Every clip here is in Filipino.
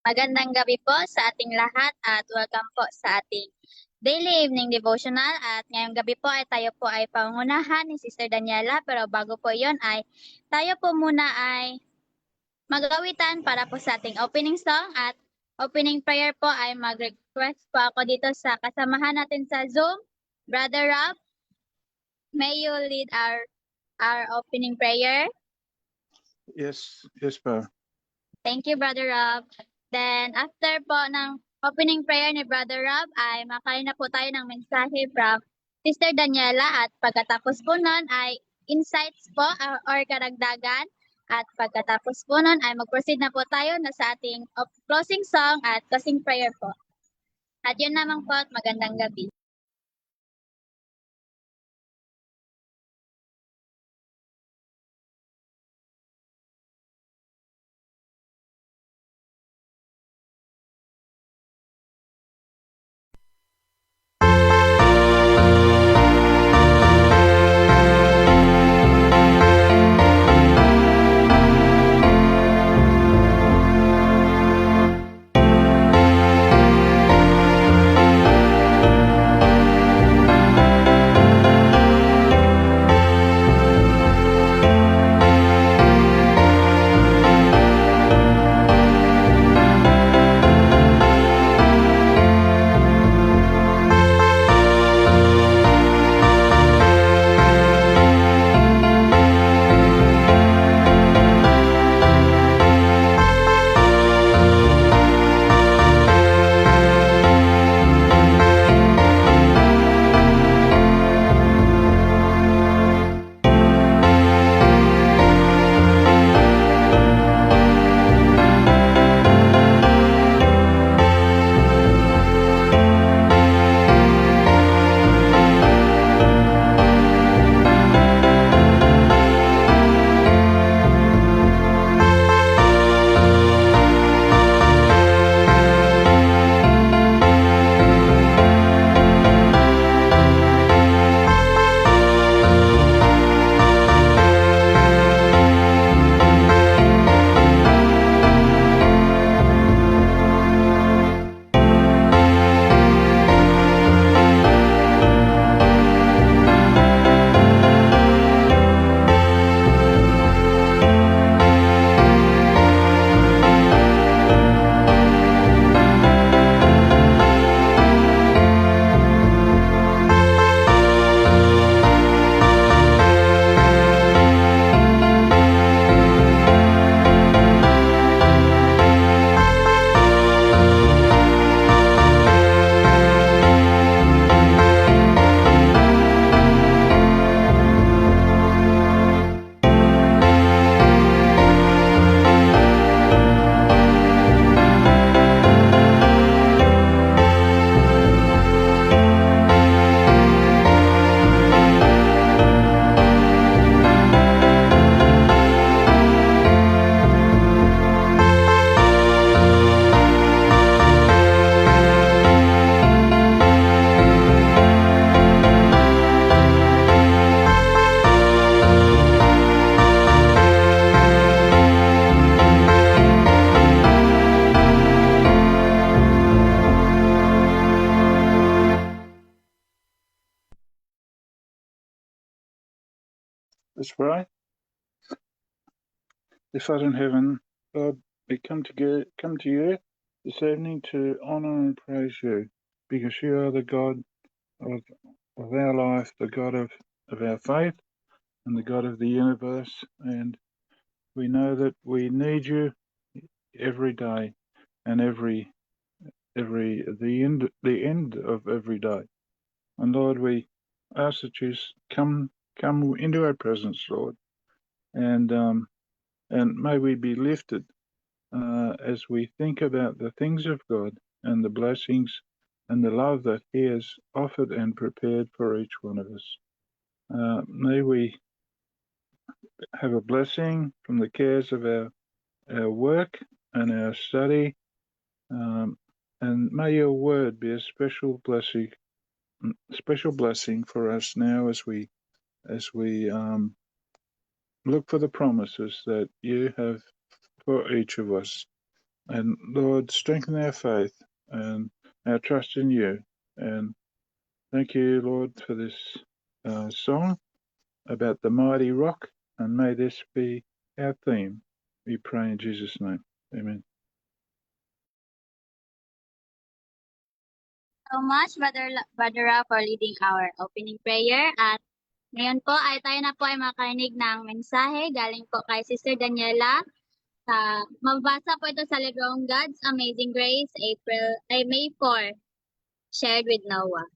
Magandang gabi po sa ating lahat at welcome po sa ating daily evening devotional at ngayong gabi po ay tayo po ay pangunahan ni Sister Daniela pero bago po yon ay tayo po muna ay magawitan para po sa ating opening song at opening prayer po ay mag-request po ako dito sa kasamahan natin sa Zoom. Brother Rob, may you lead our opening prayer? Yes, pa. Thank you, Brother Rob. Then, after po ng opening prayer ni Brother Rob, ay makain na po tayo ng mensahe from Sister Daniela at pagkatapos po nun ay insights po or karagdagan at pagkatapos po nun ay mag-proceed na po tayo na sa ating closing song at closing prayer po. At yun naman po at magandang gabi. Let's pray. Dear Father in heaven, God, we come to you this evening to honor and praise you, because you are the God of our life, the God of our faith, and the God of the universe. And we know that we need you every day, and the end of every day. And Lord, we ask that you come into our presence, Lord, and may we be lifted as we think about the things of God and the blessings and the love that He has offered and prepared for each one of us. May we have a blessing from the cares of our work and our study, and may your word be a special blessing for us now as we look for the promises that you have for each of us. And Lord, strengthen our faith and our trust in you. And thank you, Lord, for this song about the mighty rock. And may this be our theme. We pray in Jesus' name. Amen. So much, Brother Ra, for leading our opening prayer. At ngayon po ay tayo na po ay makarinig ng mensahe galing po kay Sister Daniela. Mababasa po ito sa librong God's Amazing Grace, May 4, shared with Noah.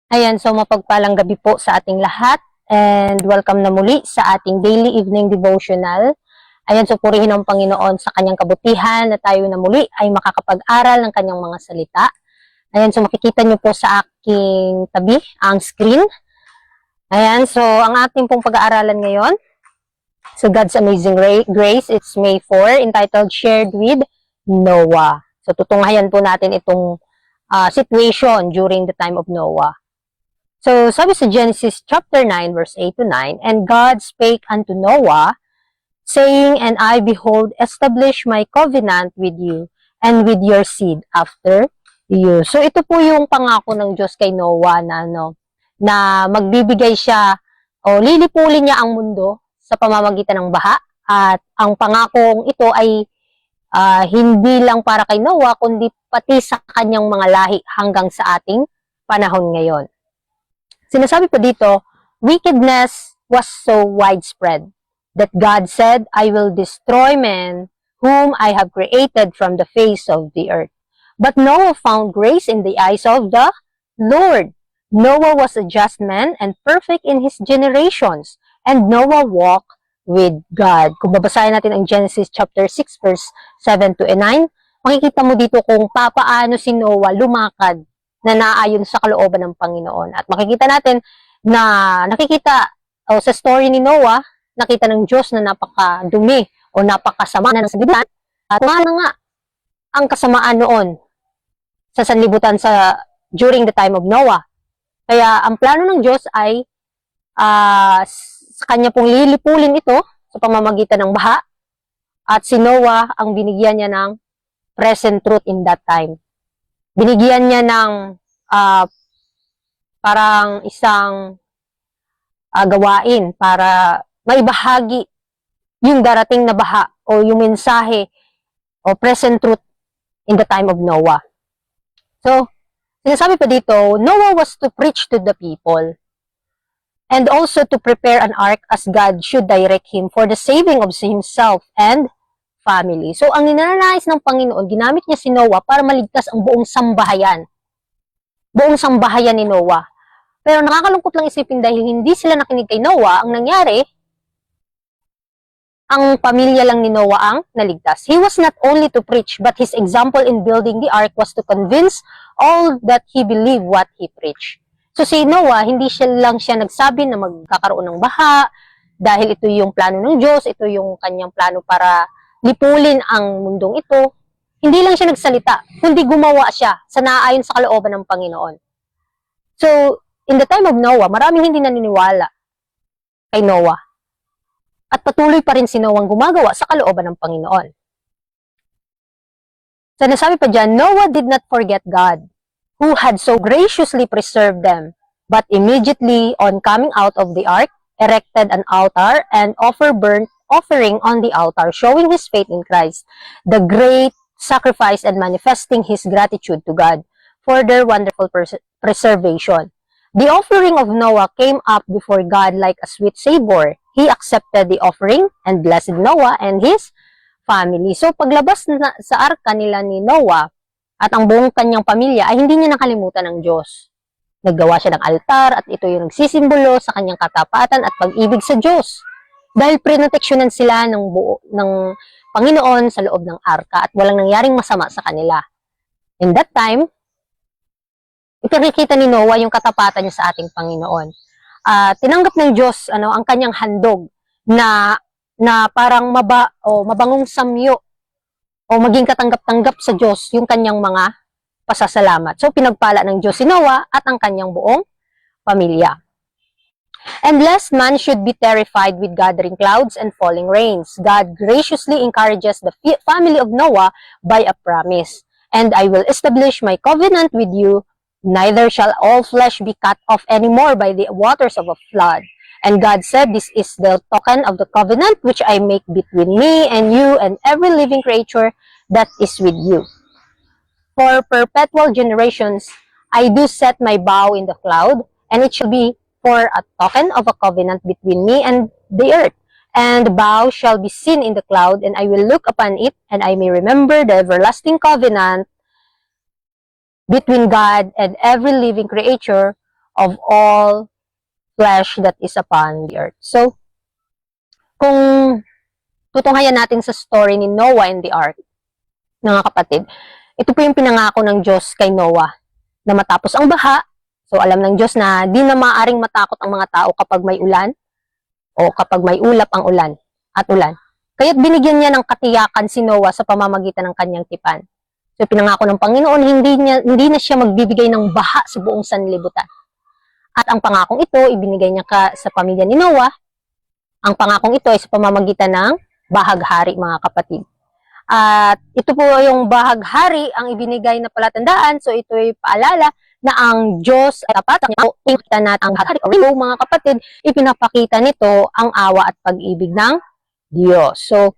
Ayan, so mapagpalang gabi po sa ating lahat and welcome na muli sa ating daily evening devotional. Ayan, so purihin ang Panginoon sa kanyang kabutihan na tayo na muli ay makakapag-aral ng kanyang mga salita. Ayan, so makikita nyo po sa aking tabi ang screen. Ayan, so ang ating pong pag-aaralan ngayon, so God's Amazing Grace, it's May 4, entitled Shared with Noah. So tutunghayan po natin itong situation during the time of Noah. So, sabi sa Genesis chapter 9, verse 8 to 9, And God spake unto Noah, saying, And I, behold, establish my covenant with you, and with your seed after you. So, ito po yung pangako ng Diyos kay Noah na magbibigay siya, o lilipulin niya ang mundo sa pamamagitan ng baha. At ang pangakong ito ay hindi lang para kay Noah, kundi pati sa kanyang mga lahi hanggang sa ating panahon ngayon. Sinasabi pa dito, wickedness was so widespread that God said, I will destroy men whom I have created from the face of the earth. But Noah found grace in the eyes of the Lord. Noah was a just man and perfect in his generations, and Noah walked with God. Kung babasahin natin ang Genesis chapter 6 verse 7 to 9, makikita mo dito kung papaano si Noah lumakad na naayon sa kalooban ng Panginoon. At makikita natin na sa story ni Noah, nakita ng Diyos na napakadumi o napakasama na ng sanlibutan. At nga ang kasamaan noon sa sanlibutan during the time of Noah. Kaya ang plano ng Diyos ay sa kanya pong lilipulin ito sa pamamagitan ng baha. At si Noah ang binigyan niya ng present truth in that time. Binigyan niya ng parang isang gawain para maibahagi yung darating na baha o yung mensahe o present truth in the time of Noah. So, sinasabi pa dito, Noah was to preach to the people and also to prepare an ark as God should direct him for the saving of himself and family. So, ang ninanais ng Panginoon, ginamit niya si Noah para maligtas ang buong sambahayan. Buong sambahayan ni Noah. Pero nakakalungkot lang isipin dahil hindi sila nakinig kay Noah, ang nangyari, ang pamilya lang ni Noah ang naligtas. He was not only to preach, but his example in building the ark was to convince all that he believed what he preached. So si Noah, hindi lang siya nagsabi na magkakaroon ng baha, dahil ito yung plano ng Diyos, ito yung kanyang plano para lipulin ang mundong ito. Hindi lang siya nagsalita, kundi gumawa siya sa naayon sa kalooban ng Panginoon. So, in the time of Noah, maraming hindi naniniwala kay Noah. At patuloy pa rin si Noah gumagawa sa kalooban ng Panginoon. So, nasabi pa dyan, Noah did not forget God, who had so graciously preserved them, but immediately on coming out of the ark, erected an altar and offered burnt offering on the altar, showing his faith in Christ, the great sacrifice and manifesting his gratitude to God for their wonderful preservation. The offering of Noah came up before God like a sweet savor. He accepted the offering and blessed Noah and his family. So paglabas na sa arka nila ni Noah at ang buong kanyang pamilya ay hindi niya nakalimutan ng Diyos. Naggawa siya ng altar at ito yung nagsisimbolo sa kanyang katapatan at pag-ibig sa Diyos. Dahil prinoteksyonan sila ng Panginoon sa loob ng arka at walang nangyaring masama sa kanila. In that time, ipinakita ni Noah yung katapatan niya sa ating Panginoon. Tinanggap ng Diyos ang kanyang handog na parang mabangong samyo o maging katanggap-tanggap sa Diyos yung kanyang mga pasasalamat. So pinagpala ng Diyos si Noah at ang kanyang buong pamilya. And lest man should be terrified with gathering clouds and falling rains, God graciously encourages the family of Noah by a promise. And I will establish my covenant with you, neither shall all flesh be cut off anymore by the waters of a flood. And God said, this is the token of the covenant which I make between me and you and every living creature that is with you. For perpetual generations, I do set my bow in the cloud, and it shall be for a token of a covenant between me and the earth. And the bow shall be seen in the cloud, and I will look upon it, and I may remember the everlasting covenant between God and every living creature of all flesh that is upon the earth. So, kung tutunghayan natin sa story ni Noah and the ark, mga kapatid, ito po yung pinangako ng Diyos kay Noah na matapos ang baha. So alam ng Diyos na di na maaring matakot ang mga tao kapag may ulan o kapag may ulap ang ulan at ulan. Kaya't binigyan niya ng katiyakan si Noah sa pamamagitan ng kanyang tipan. So pinangako ng Panginoon, hindi na siya magbibigay ng baha sa buong sanlibutan. At ang pangakong ito, ibinigay niya sa pamilya ni Noah. Ang pangakong ito ay sa pamamagitan ng bahaghari, mga kapatid. At ito po yung bahaghari ang ibinigay na palatandaan. So ito ay paalala na ang Diyos ay tapat. Tingnan natin ang bahaghari o mga kapatid, ipinapakita nito ang awa at pag-ibig ng Diyos. So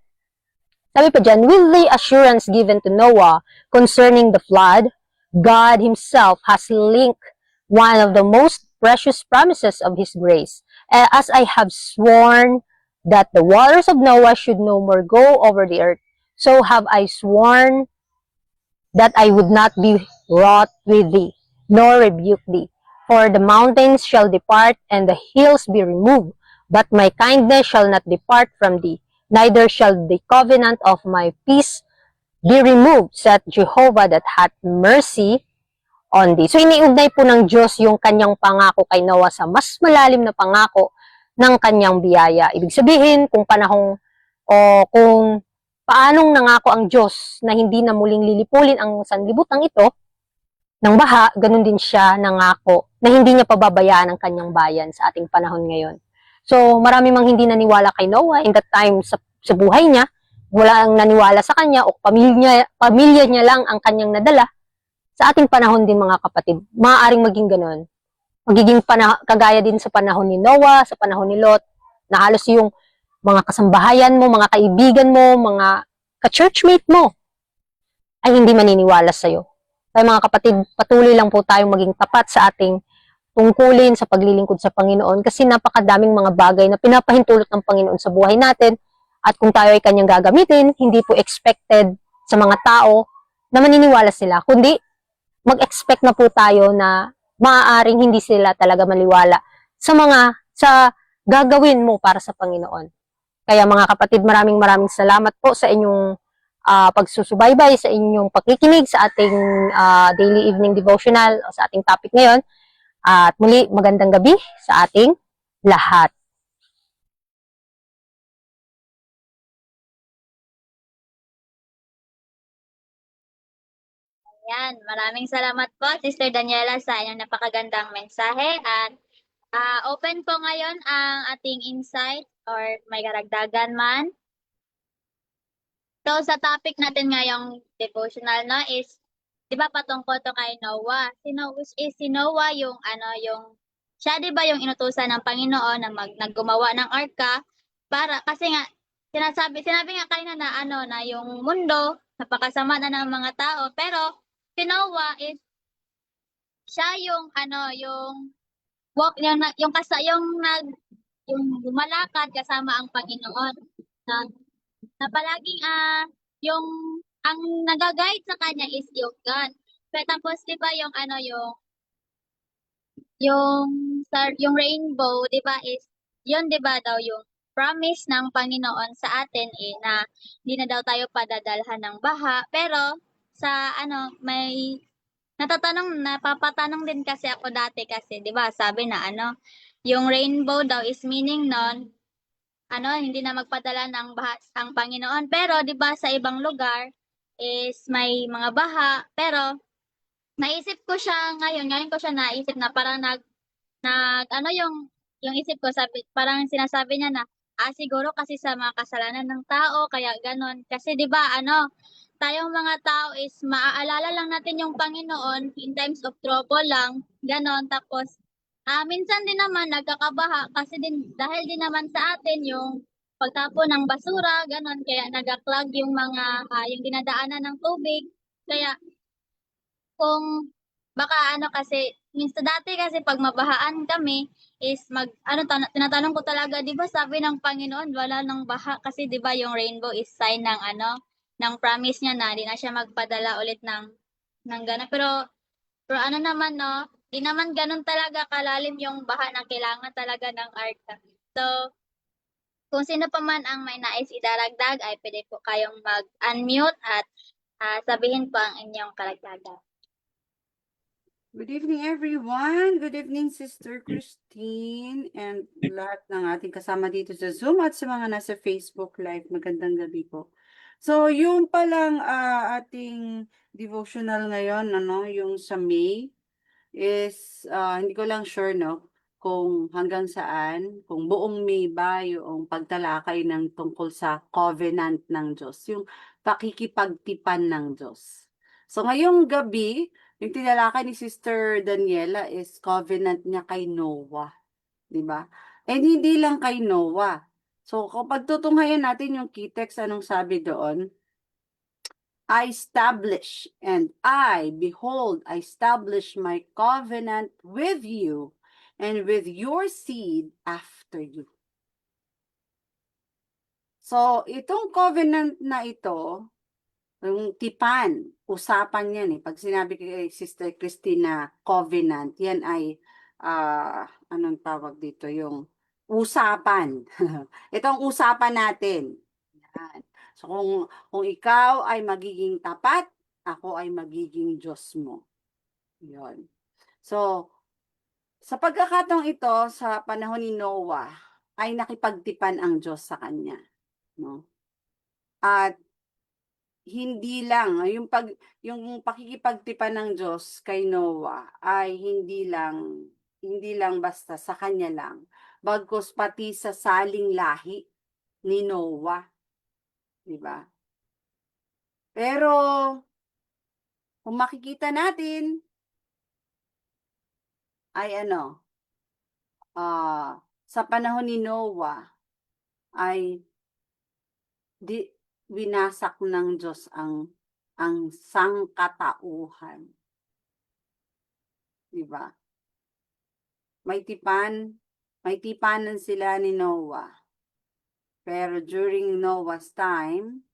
sabi pa dyan, with the assurance given to Noah concerning the flood, God Himself has linked one of the most precious promises of His grace. As I have sworn that the waters of Noah should no more go over the earth, so have I sworn that I would not be wroth with thee, nor rebuke thee. For the mountains shall depart, and the hills be removed, but my kindness shall not depart from thee, neither shall the covenant of my peace be removed, saith Jehovah that hath mercy on thee. So iniugnay po ng Diyos yung kanyang pangako kay Noah sa mas malalim na pangako ng kanyang biyaya. Ibig sabihin, kung paanong nangako ang Diyos na hindi na muling lilipulin ang sanlibutan ito ng baha, ganun din siya nangako na hindi niya pababayaan ang kanyang bayan sa ating panahon ngayon. So, marami mang hindi naniwala kay Noah in that time sa buhay niya, wala ang naniwala sa kanya o pamilya niya lang ang kanyang nadala. Sa ating panahon din, mga kapatid, maaaring maging ganun. Magiging kagaya din sa panahon ni Noah, sa panahon ni Lot, na halos yung mga kasambahayan mo, mga kaibigan mo, mga ka-churchmate mo, ay hindi maniniwala sa'yo. Kaya mga kapatid, patuloy lang po tayong maging tapat sa ating tungkulin sa paglilingkod sa Panginoon kasi napakadaming mga bagay na pinapahintulot ng Panginoon sa buhay natin at kung tayo ay kanyang gagamitin, hindi po expected sa mga tao na maniniwala sila, kundi mag-expect na po tayo na maaaring hindi sila talaga maniwala sa gagawin mo para sa Panginoon. Kaya mga kapatid, maraming salamat po sa inyong pagsusubaybay, sa inyong pakikinig sa ating daily evening devotional o sa ating topic ngayon. At muli, magandang gabi sa ating lahat. Yan, maraming salamat po, Sister Daniela, sa inyong napakagandang mensahe. At open po ngayon ang ating insight or may karagdagan man. So, sa topic natin ngayong devotional, no, is, di ba patungkol to kay Noah? Si Noah yung, siya di ba yung inutusan ng Panginoon na naggumawa ng arka kasi nga, sinabi nga kanina na, na yung mundo, napakasama na ng mga tao, pero si Noah is, siya yung, yung lumalakad kasama ang Panginoon. Na palaging ang nag-guide sa kanya is yung God. Pero tapos 'di ba yung yung rainbow, 'di ba, is yun 'di ba daw yung promise ng Panginoon sa atin na hindi na daw tayo padadalhan ng baha. Pero sa may napapatanong din kasi ako dati kasi 'di ba sabi na yung rainbow daw is meaning non hindi na magpadala ng baha ang Panginoon. Pero 'di ba sa ibang lugar is may mga baha, pero naisip ko siya ngayon ko siya naisip na parang yung yung isip ko sabi parang sinasabi niya na, siguro kasi sa mga kasalanan ng tao kaya gano'n. Kasi 'di ba ano, tayong mga tao is maaalala lang natin yung Panginoon in times of trouble lang, gano'n. Tapos, minsan din naman nagkakabaha kasi din dahil din naman sa atin yung pagtapon ng basura, gano'n. Kaya nagka-clog yung mga, yung dinadaanan ng tubig. Kaya kung baka ano kasi minsan dati kasi 'pag mabahaan kami is mag-ano tinatanong ko talaga, 'di ba sabi ng Panginoon wala ng baha kasi 'di ba yung rainbow is sign ng ano, ng promise niya na 'di na siya magpadala ulit ng gano'n. Pero ano naman 'no, 'di naman gano'n talaga kalalim yung baha na kailangan talaga ng arka. So, kung sino pa man ang may nais idaragdag ay puwede po kayong mag-unmute at, sabihin po ang inyong karagdagan. Good evening, everyone. Good evening, Sister Christine, and lahat ng ating kasama dito sa Zoom at sa mga nasa Facebook Live. Magandang gabi po. So, yung palang ating devotional ngayon, ano, yung sa May, is hindi ko lang sure, no, kung hanggang saan, kung buong May ba yung pagtalakay ng tungkol sa covenant ng Diyos, yung pakikipagtipan ng Diyos. So, ngayong gabi, yung tinalakay ni Sister Daniela is covenant niya kay Noah, di ba? And hindi lang kay Noah. So, kapag tutunghayan natin yung key text, anong sabi doon? I establish, and behold, I establish my covenant with you and with your seed after you. So, itong covenant na ito, yung tipan, usapan yan eh. Pag sinabi kay Sister Christina covenant, yan ay, anong tawag dito, yung usapan. Ito ang usapan natin. Yan. So, kung ikaw ay magiging tapat, ako ay magiging Diyos mo. Yun. So, sa pagkakataong ito, sa panahon ni Noah, ay nakipagtipan ang Diyos sa kanya. No? At hindi lang yung pakikipagtipan ng Diyos kay Noah ay hindi lang basta sa kanya lang, bagkus pati sa saling lahi ni Noah, di ba? Pero kung makikita natin ay sa panahon ni Noah ay winasak ng Diyos ang sangkatauhan. Di ba? May tipanan sila ni Noah. Pero during Noah's time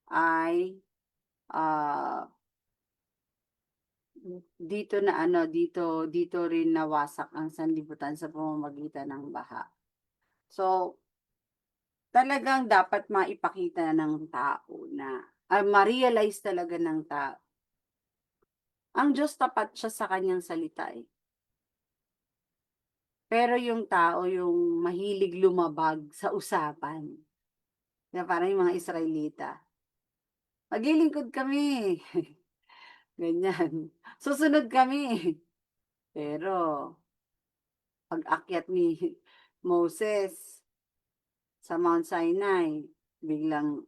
ay dito rin nawasak ang sanlibutan sa pamamagitan ng baha. So, talagang dapat maipakita ng tao na, ma-realize talaga ng tao. Ang Diyos tapat siya sa kanyang salita eh. Pero yung tao, yung mahilig lumabag sa usapan. Na parang yung mga Israelita. Maglilingkod kami. Ganyan. Susunod kami. Pero, pag-akyat ni Moses sa Mount Sinai, biglang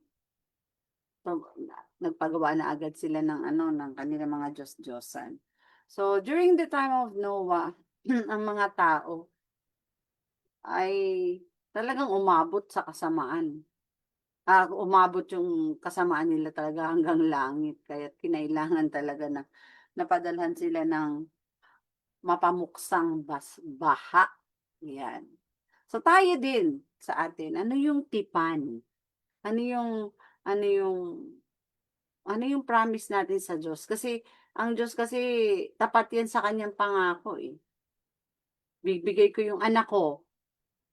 nagpagawa na agad sila ng kanilang mga Diyos-Diyosan. So, during the time of Noah, ang mga tao ay talagang umabot sa kasamaan. Umabot yung kasamaan nila talaga hanggang langit. Kaya kinailangan talaga na napadalhan sila ng mapamuksang baha. Yan. So tayo din sa atin, ano yung tipan? Ano yung promise natin sa Diyos? Kasi ang Diyos kasi tapat yan sa kanyang pangako eh. Bibigay ko yung anak ko,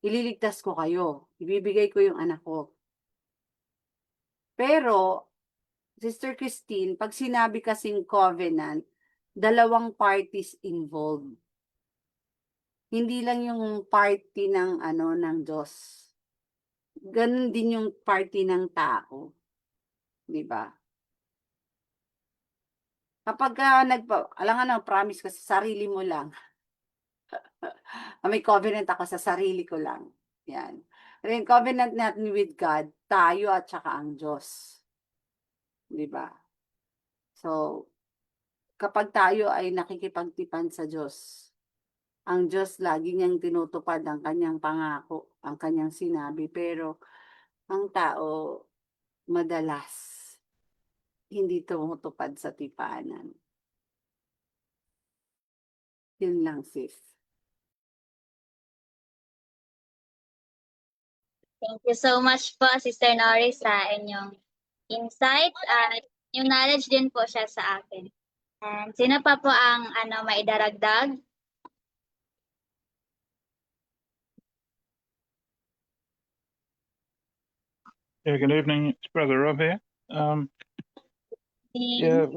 ililigtas ko kayo. Ibibigay ko yung anak ko. Pero, Sister Christine, pag sinabi kasing covenant, dalawang parties involved. Hindi lang yung party ng Diyos. Ganun din yung party ng tao. Di ba? Kapag promise ka sa sarili mo lang, May covenant ako sa sarili ko lang. Yan. Pero yung covenant natin with God, tayo at saka ang Diyos. Di ba? So, kapag tayo ay nakikipagtipan sa Diyos, ang Diyos lagi niyang tinutupad ang kanyang pangako, ang kanyang sinabi. Pero, ang tao, madalas, hindi tumutupad sa tipanan. Yun lang, sis. Thank you so much po, Sister Nori, sa inyong insights at yung knowledge din po siya sa akin. And sino pa po ang maidaragdag? Yeah, good evening. It's Brother Rob here. Yeah,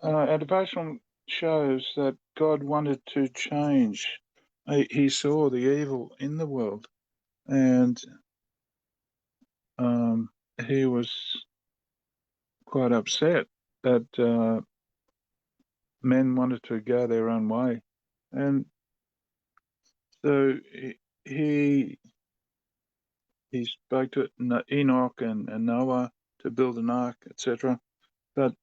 our devotional shows that God wanted to change. He saw the evil in the world, and he was quite upset that men wanted to go their own way, and so he spoke to Enoch and Noah to build an ark, etc. But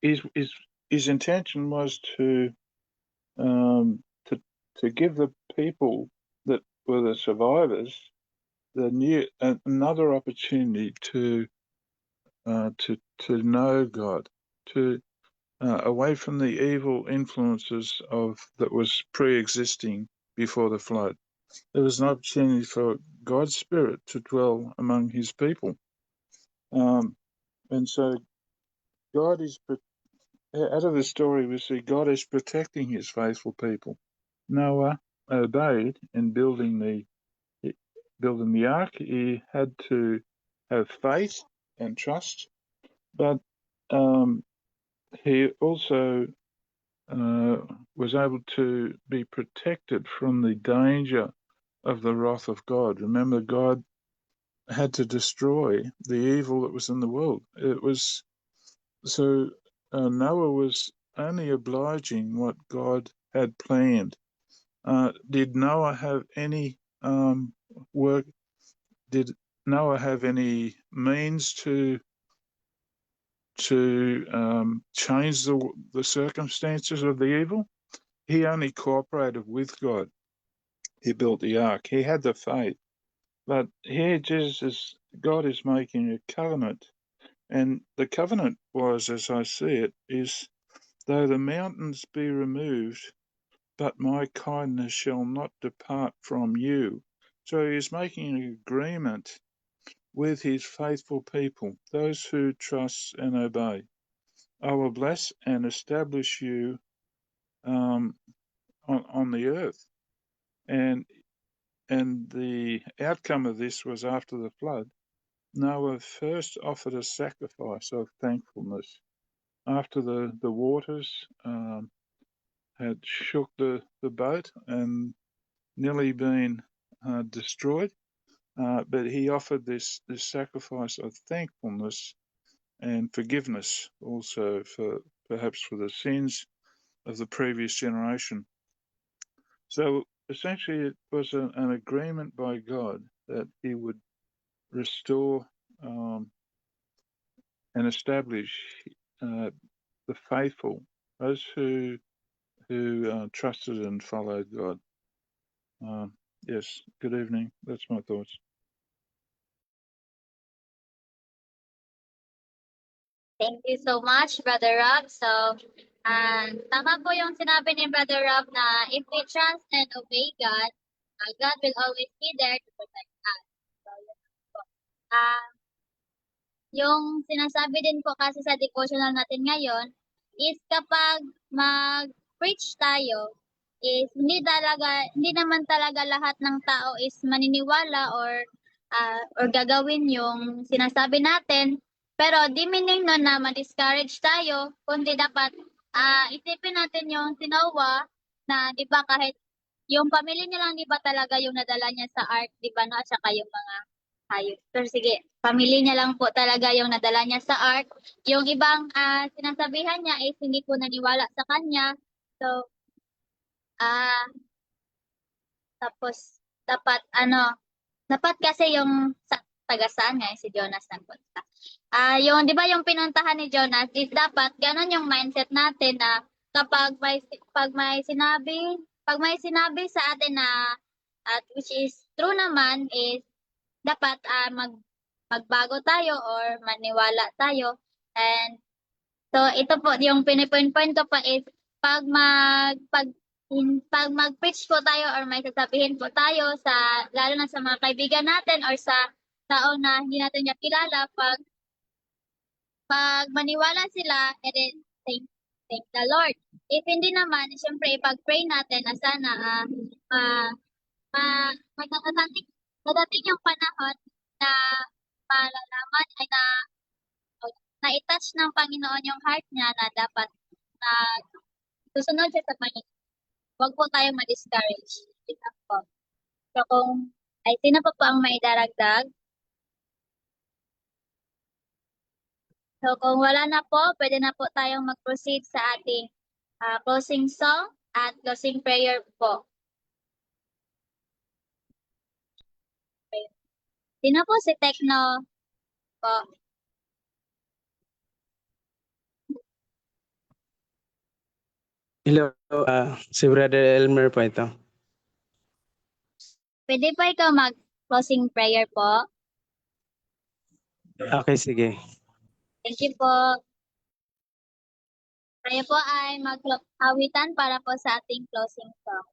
his intention was to give the people that were the survivors another opportunity to know God, to away from the evil influences that was pre-existing before the flood. There was an opportunity for God's Spirit to dwell among His people, and so God is. Out of the story, we see God is protecting His faithful people. Noah obeyed in building the ark. He had to have faith and trust, but he also was able to be protected from the danger of the wrath of God. Remember, God had to destroy the evil that was in the world. It was so Noah was only obliging what God had planned. Did Noah have any work? Did Noah have any means to change the circumstances of the evil? He only cooperated with God. He built the ark. He had the faith. But here God is making a covenant. And the covenant was, as I see it, is though the mountains be removed, but my kindness shall not depart from you. So he is making an agreement with his faithful people, those who trust and obey. I will bless and establish you on the earth. And the outcome of this was after the flood. Noah first offered a sacrifice of thankfulness after the waters had shook the boat and nearly been destroyed. But he offered this sacrifice of thankfulness and forgiveness also perhaps for the sins of the previous generation. So essentially it was an agreement by God that he would restore and establish the faithful, those who trusted and followed God. Yes, good evening. That's my thoughts. Thank you so much, Brother Rob. So, tama po yung sinabi ni Brother Rob na if we trust and obey God, God will always be there to protect us. So, yun po. Yung sinasabi din po kasi sa devotional natin ngayon is kapag mag-preach tayo, is hindi naman talaga lahat ng tao is maniniwala or gagawin yung sinasabi natin. Pero di meaning nun na ma-discourage tayo, kundi dapat isipin natin yung si Noah na di ba kahit yung pamilya niya lang di ba talaga yung nadala niya sa ark, di ba no? At saka yung mga hayop. Pero sige, family niya lang po talaga yung nadala niya sa ark. Yung ibang sinasabihan niya is hindi po naniwala sa kanya. So, ah tapos dapat kasi yung taga saan nga si Jonas nagpunta. Yung 'di ba yung pinuntahan ni Jonas is dapat ganun yung mindset natin na kapag pag may sinabi sa atin na at which is true naman is dapat magbago tayo or maniwala tayo. And so ito po yung pinipoint ko pa is pag mag pag pag mag-preach po tayo or may sasabihin po tayo sa lalo na sa mga kaibigan natin or sa tao na hindi natin niya kilala, pag maniwala sila, then thank the Lord. If hindi naman, siyempre ipag-pray natin na sana dadating yung panahon na malalaman ay na-touch ng Panginoon yung heart niya na dapat na susunod siya sa Panginoon. Huwag po tayong ma-discourage. Ito po. So kung ay sino pa po ang may daragdag? So kung wala na po, pwede na po tayong mag-proceed sa ating closing song at closing prayer po. Sino po si Tekno po? Hello, si Brother Elmer po ito. Pwede po ikaw mag-closing prayer po? Okay, sige. Thank you po. Tayo po ay mag-awitan para po sa ating closing song.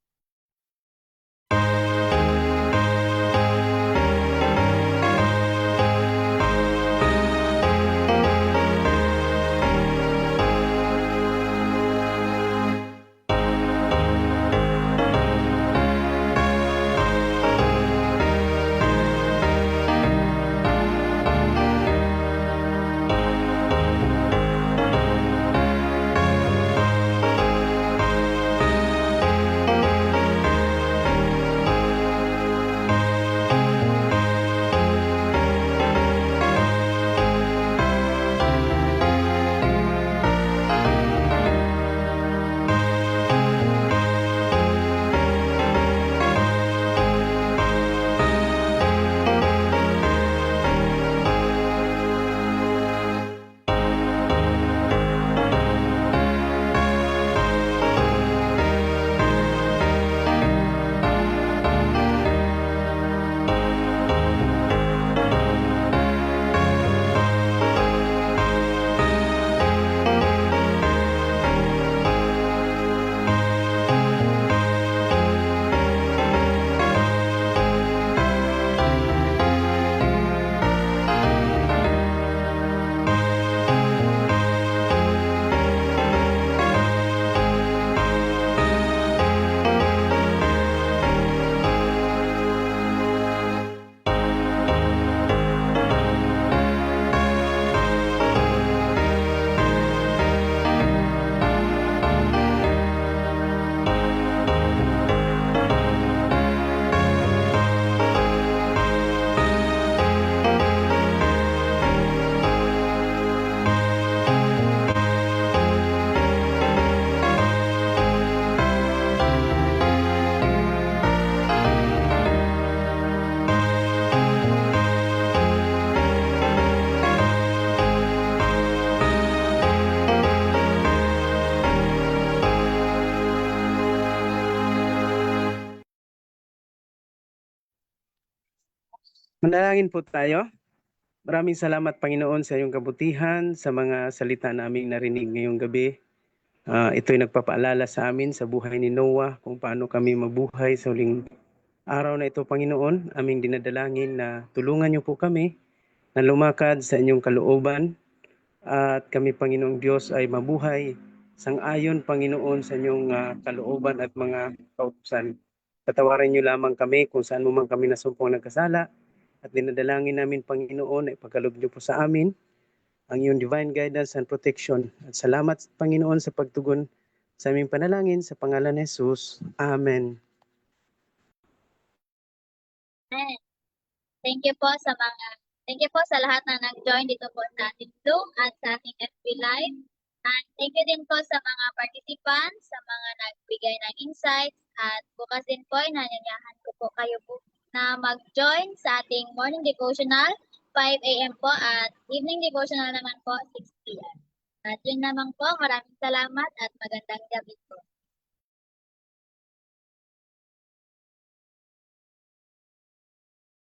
Manalangin po tayo. Maraming salamat, Panginoon, sa iyong kabutihan, sa mga salita naming narinig ngayong gabi. Ito'y nagpapaalala sa amin sa buhay ni Noah kung paano kami mabuhay sa huling araw na ito, Panginoon. Aming dinadalangin na tulungan niyo po kami na lumakad sa inyong kalooban at kami, Panginoong Diyos, ay mabuhay sang-ayon, Panginoon, sa inyong kalooban at mga kautusan. Patawarin niyo lamang kami kung saan mo man kami nasumpong nagkasala. At dinadalangin namin, Panginoon, ay pagkaloob niyo po sa amin ang iyong divine guidance and protection. At salamat, Panginoon, sa pagtugon sa aming panalangin sa pangalan ni Jesus. Amen. Amen. Thank you po sa lahat na nag-join dito po sa ating Zoom at sa ating FB Live. And thank you din po sa mga participants, sa mga nagbigay ng insights. At bukas din po, inanyayahan ko po kayo po na mag-join sa ating morning devotional, 5 a.m. po, at evening devotional naman po, 6 p.m. At yun naman po, maraming salamat at magandang gabi po.